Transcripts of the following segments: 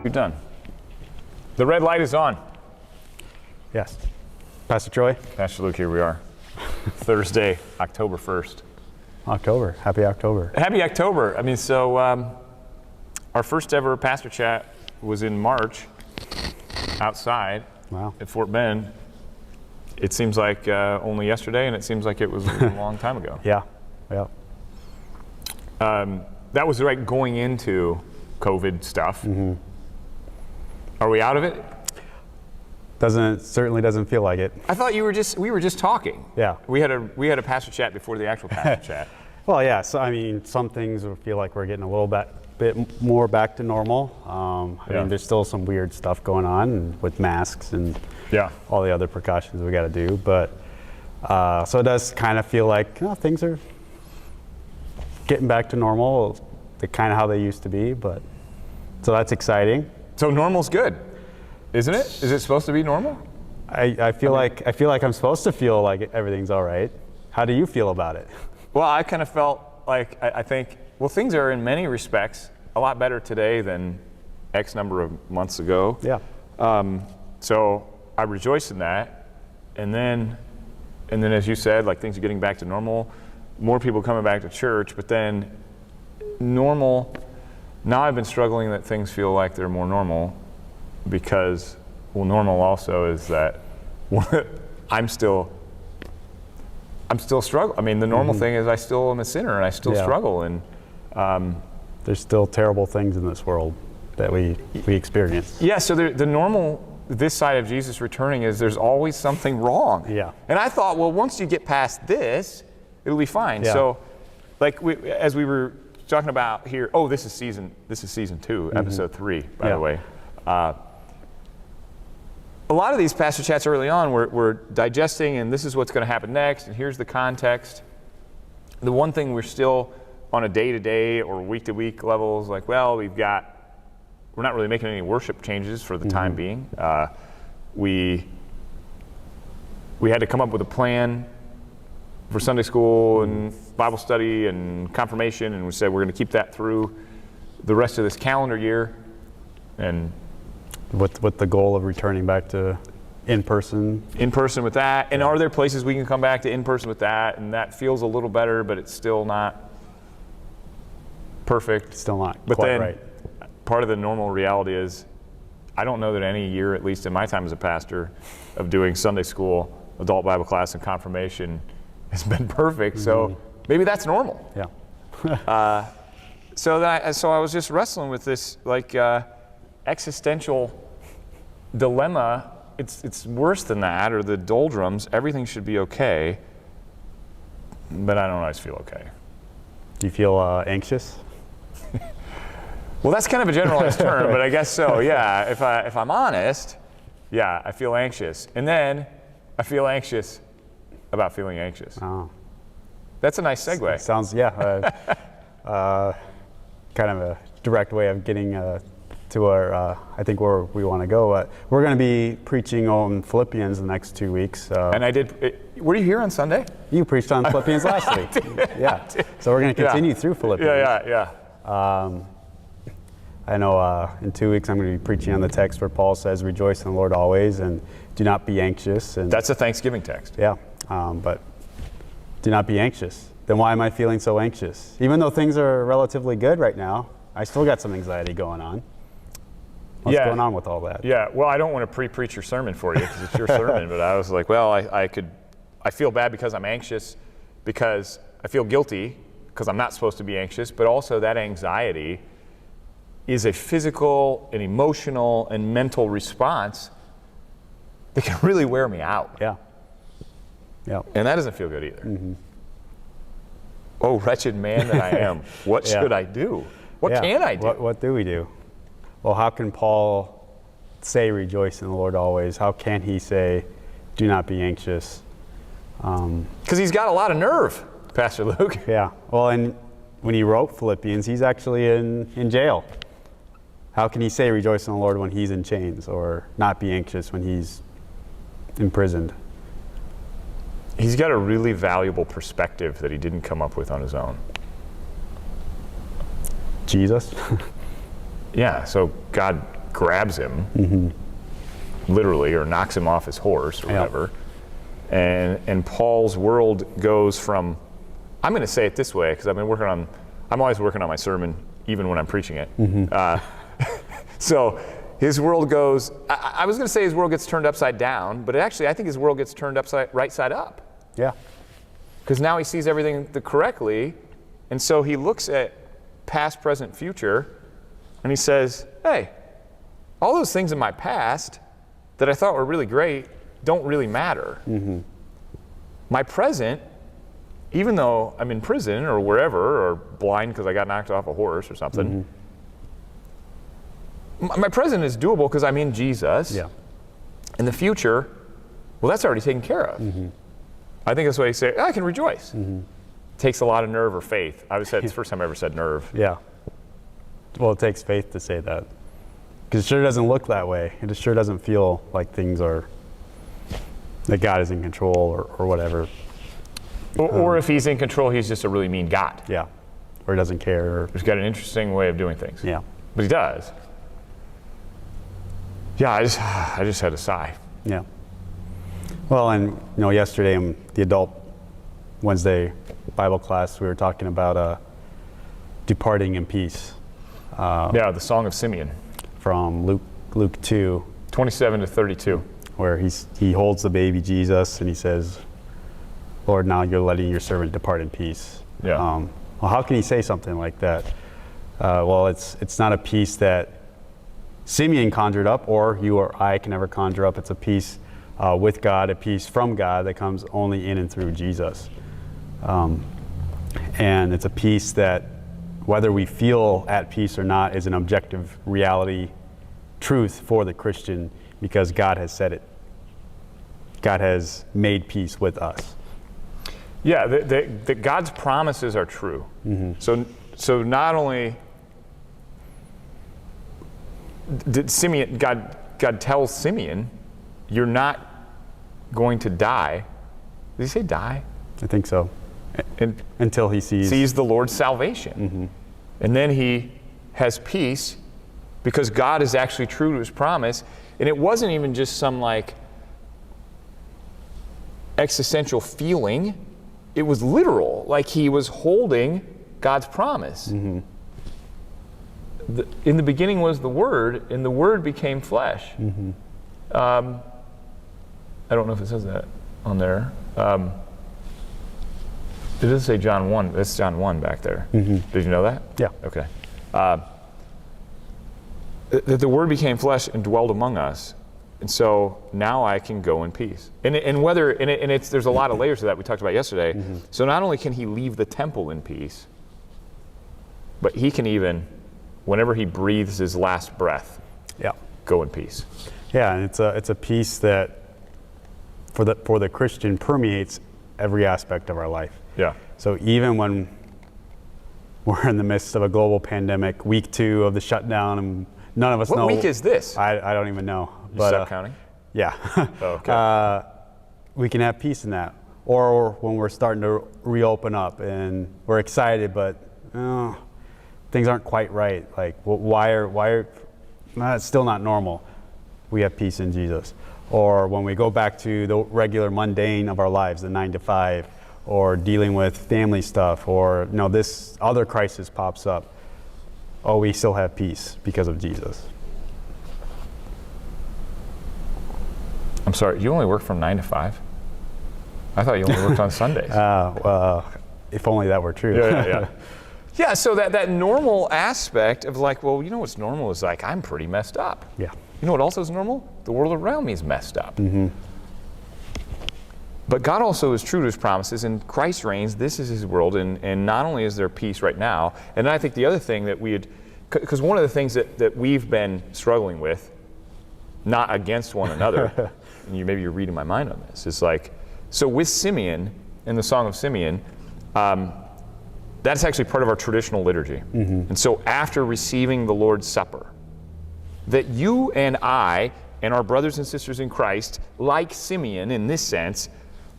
You're done. The red light is on. Yes. Pastor Troy? Pastor Luke, here we are. Thursday, October 1st. October. Happy October. Happy October. I mean, so our first ever pastor chat was in March outside at Fort Bend. It seems like only yesterday, and it seems like it was a long time ago. Yeah. That was right going into COVID stuff. Mm-hmm. Are we out of it? Certainly doesn't feel like it. I thought we were just talking. Yeah. We had a pastor chat before the actual pastor chat. Well, yeah. So I mean, some things feel like we're getting a little bit more back to normal. I mean, there's still some weird stuff going on with masks and all the other precautions we got to do. But so it does kind of feel like things are getting back to normal, kind of how they used to be. But so that's exciting. So normal's good, isn't it? Is it supposed to be normal? I feel like I'm supposed to feel like everything's all right. How do you feel about it? Well, I kind of felt like I think things are in many respects a lot better today than X number of months ago. Yeah. So I rejoice in that, and then as you said, like things are getting back to normal, more people coming back to church, but then normal. Now I've been struggling that things feel like they're more normal because, normal also is that I'm still struggling. I mean, the normal thing is I still am a sinner and I still struggle. And there's still terrible things in this world that we experience. Yeah, so the normal, this side of Jesus returning is there's always something wrong. Yeah. And I thought, well, once you get past this, it'll be fine. Yeah. So, like as we were talking about here, this is season 2, episode 3, by the way. A lot of these pastor chats early on we're digesting, and this is what's going to happen next, and here's the context. The one thing we're still on a day-to-day or week-to-week levels, like, well, we're not really making any worship changes for the time being. We had to come up with a plan for Sunday school and Bible study and confirmation, and we said we're going to keep that through the rest of this calendar year. And with the goal of returning back to in-person with that. And are there places we can come back to in-person with that? And that feels a little better, but it's still not perfect. Still not but quite then, right. Part of the normal reality is I don't know that any year, at least in my time as a pastor, of doing Sunday school, adult Bible class, and confirmation has been perfect. So maybe that's normal. Yeah. So I was just wrestling with this existential dilemma. It's worse than that, or the doldrums. Everything should be okay, but I don't always feel okay. Do you feel anxious? Well, that's kind of a generalized term, but I guess so. Yeah, if I'm honest, I feel anxious, and then I feel anxious about feeling anxious. Oh. That's a nice segue. Sounds kind of a direct way of getting to our, I think where we want to go. We're going to be preaching on Philippians the next 2 weeks. And I did. Were you here on Sunday? You preached on Philippians last week. Yeah. So we're going to continue through Philippians. Yeah. I know in 2 weeks I'm going to be preaching on the text where Paul says, "Rejoice in the Lord always, and do not be anxious." And that's a Thanksgiving text. Yeah. But do not be anxious. Then why am I feeling so anxious? Even though things are relatively good right now, I still got some anxiety going on. What's going on with all that? Yeah, well, I don't want to pre-preach your sermon for you because it's your sermon, but I was like, well, I feel bad because I'm anxious, because I feel guilty because I'm not supposed to be anxious, but also that anxiety is a physical and emotional and mental response that can really wear me out. Yeah. And that doesn't feel good either. Oh, wretched man that I am. What should I do? What can I do? What do we do? Well, how can Paul say rejoice in the Lord always? How can he say do not be anxious? Because he's got a lot of nerve, Pastor Luke. Yeah. Well, and when he wrote Philippians, he's actually in jail. How can he say rejoice in the Lord when he's in chains, or not be anxious when he's imprisoned? He's got a really valuable perspective that he didn't come up with on his own. Jesus? Yeah, so God grabs him, literally, or knocks him off his horse or whatever. And Paul's world goes from, I'm going to say it this way, because I'm always working on my sermon, even when I'm preaching it. So his world goes, I was going to say his world gets turned upside down, but actually I think his world gets turned right side up. Yeah. Because now he sees everything correctly, and so he looks at past, present, future, and he says, hey, all those things in my past that I thought were really great don't really matter. My present, even though I'm in prison or wherever, or blind because I got knocked off a horse or something, my present is doable because I'm in Jesus. Yeah. And the future, well, that's already taken care of. I think that's why you say, I can rejoice. Takes a lot of nerve or faith. I would say it's the first time I ever said nerve. Yeah. Well, it takes faith to say that. Because it sure doesn't look that way. It just sure doesn't feel like things are, that God is in control or whatever. Or if he's in control, he's just a really mean God. Yeah. Or he doesn't care. He's got an interesting way of doing things. Yeah. But he does. Yeah, I just had a sigh. Yeah. Well, and yesterday in the adult Wednesday Bible class, we were talking about departing in peace. The Song of Simeon. From Luke 2. 27 to 32. Where he holds the baby Jesus and he says, Lord, now you're letting your servant depart in peace. Yeah. Well, how can he say something like that? Well, it's not a peace that Simeon conjured up, or you or I can ever conjure up. It's a peace with God, a peace from God that comes only in and through Jesus. And it's a peace that, whether we feel at peace or not, is an objective reality, truth for the Christian, because God has said it. God has made peace with us. Yeah, that God's promises are true. So not only did Simeon, God tells Simeon, you're not going to die. Did he say die? I think so. Until he sees the Lord's salvation. And then he has peace because God is actually true to his promise. And it wasn't even just some existential feeling. It was literal, like he was holding God's promise. In the beginning was the Word, and the Word became flesh. I don't know if it says that on there. It doesn't say John 1. That's John 1 back there. Did you know that? Yeah. Okay. That the Word became flesh and dwelled among us, and so now I can go in peace. There's a lot of layers to that we talked about yesterday. So not only can he leave the temple in peace, but he can even, whenever he breathes his last breath, go in peace. Yeah, and it's a peace that for the Christian permeates every aspect of our life. Yeah. So even when we're in the midst of a global pandemic, week 2 of the shutdown, and none of us know. What week is this? I don't even know. You stop counting? Yeah. Oh, okay. We can have peace in that. Or when we're starting to reopen up and we're excited, but things aren't quite right. Like, why are it's still not normal. We have peace in Jesus. Or when we go back to the regular mundane of our lives, the 9 to 5, or dealing with family stuff, or this other crisis pops up. Oh, we still have peace because of Jesus. I'm sorry, you only work from 9 to 5? I thought you only worked on Sundays. If only that were true. Yeah. Yeah, so that normal aspect of what's normal is I'm pretty messed up. Yeah. You know what also is normal? The world around me is messed up. But God also is true to his promises, and Christ reigns. This is his world, and not only is there peace right now, and I think the other thing that because one of the things that we've been struggling with, not against one another, and maybe you're reading my mind on this, is so with Simeon, in the Song of Simeon, that's actually part of our traditional liturgy. And so after receiving the Lord's Supper, that you and I and our brothers and sisters in Christ, like Simeon in this sense,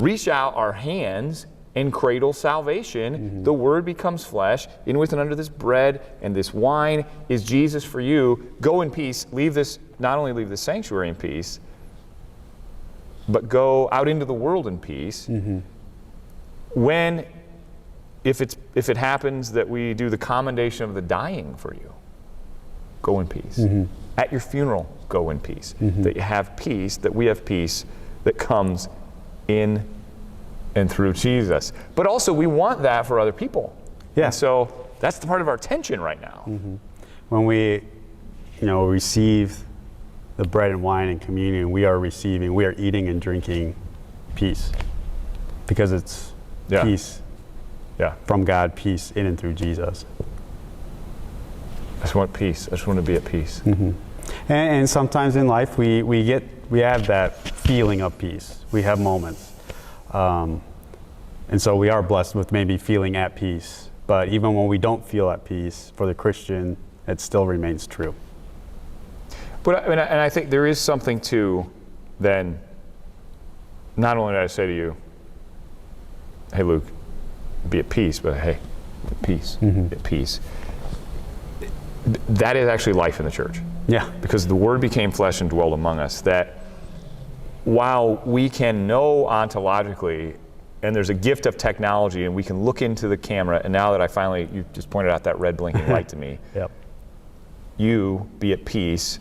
reach out our hands and cradle salvation. The Word becomes flesh, in with and under this bread and this wine is Jesus for you. Go in peace, not only leave the sanctuary in peace, but go out into the world in peace. If it happens that we do the commendation of the dying for you, go in peace. At your funeral, go in peace. That you have peace, that we have peace that comes in and through Jesus. But also we want that for other people. Yeah. And so that's the part of our tension right now. When we, receive the bread and wine in communion, we are eating and drinking peace. Because it's peace from God, peace in and through Jesus. I just want peace. I just want to be at peace. And sometimes in life we have that feeling of peace. We have moments. And so we are blessed with maybe feeling at peace. But even when we don't feel at peace, for the Christian, it still remains true. But I think there is something to then, not only did I say to you, hey Luke, be at peace, but hey, peace, be at peace. That is actually life in the church. Yeah. Because the Word became flesh and dwelled among us. That while we can know ontologically, and there's a gift of technology, and we can look into the camera, and now that you just pointed out that red blinking light to me, you be at peace,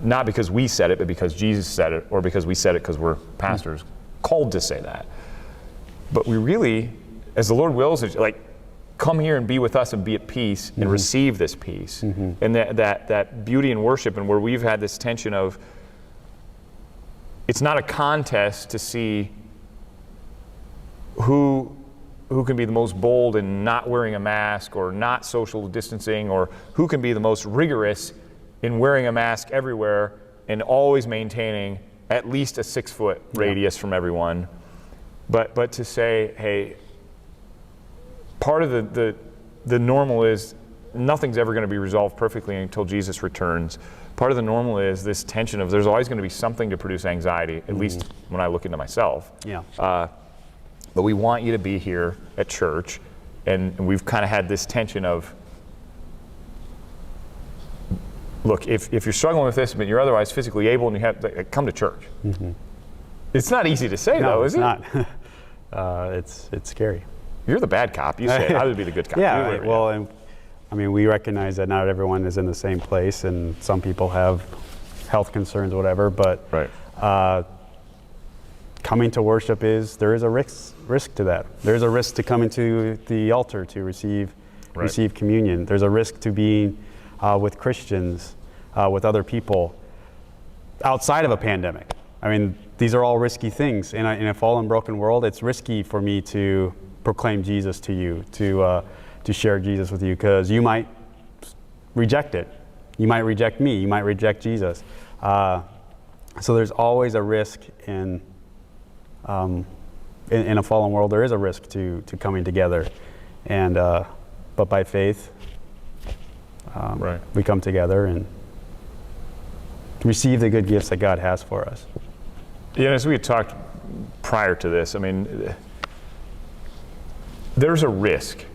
not because we said it, but because Jesus said it, or because we said it because we're pastors called to say that. But we really, as the Lord wills, come here and be with us and be at peace and receive this peace. And that beauty in worship, and where we've had this tension of, it's not a contest to see who can be the most bold in not wearing a mask or not social distancing, or who can be the most rigorous in wearing a mask everywhere and always maintaining at least a 6-foot radius from everyone. But to say, hey, part of the normal is nothing's ever going to be resolved perfectly until Jesus returns. Part of the normal is this tension of there's always going to be something to produce anxiety, at least when I look into myself. But we want you to be here at church, and we've kind of had this tension of, look, if you're struggling with this, but you're otherwise physically able and you have, come to church. It's not easy to say, though, is it? No, it's not. It's scary. You're the bad cop. You say, I would be the good cop. And we recognize that not everyone is in the same place, and some people have health concerns or whatever, but coming to worship there is a risk to that. There's a risk to coming to the altar to receive communion. There's a risk to being with Christians, with other people outside of a pandemic. These are all risky things. In a fallen, broken world, it's risky for me to proclaim Jesus to you, to share Jesus with you, because you might reject it. You might reject me. You might reject Jesus. So there's always a risk in a fallen world. There is a risk to coming together, and but by faith, we come together and receive the good gifts that God has for us. Yeah, as we had talked prior to this, there's a risk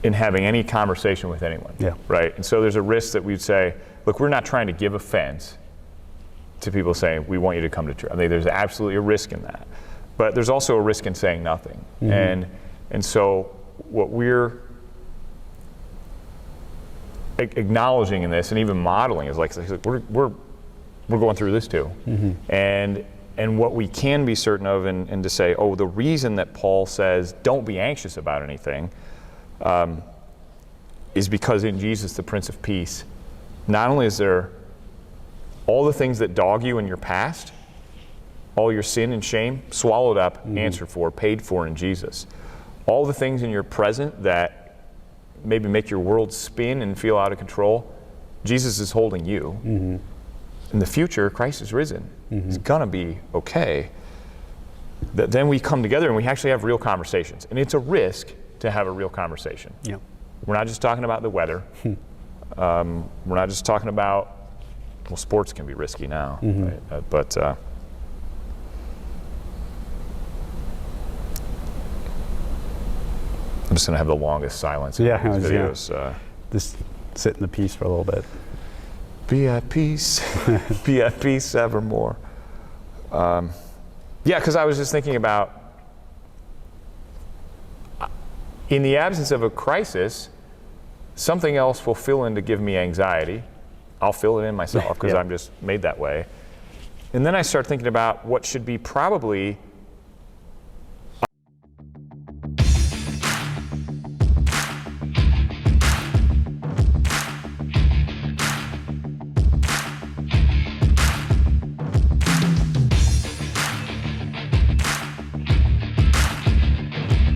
in having any conversation with anyone, right? And so there's a risk that we'd say, look, we're not trying to give offense to people saying, we want you to come to church. There's absolutely a risk in that. But there's also a risk in saying nothing. And so what we're acknowledging in this, and even modeling, is we're going through this too. And what we can be certain of, and to say, the reason that Paul says don't be anxious about anything is because in Jesus, the Prince of Peace, not only is there all the things that dog you in your past, all your sin and shame, swallowed up, answered for, paid for in Jesus. All the things in your present that maybe make your world spin and feel out of control, Jesus is holding you. In the future, Christ is risen. It's gonna be okay. Then we come together and we actually have real conversations. And it's a risk to have a real conversation. We're not just talking about the weather. We're not just talking about, sports can be risky now, right? But just going to have the longest silence in Yeah, these videos. Just sit in the peace for a little bit. Be at peace. Be at peace evermore. Yeah, because I was just thinking about, in the absence of a crisis, something else will fill in to give me anxiety. I'll fill it in myself because I'm just made that way. And then I start thinking about what should be probably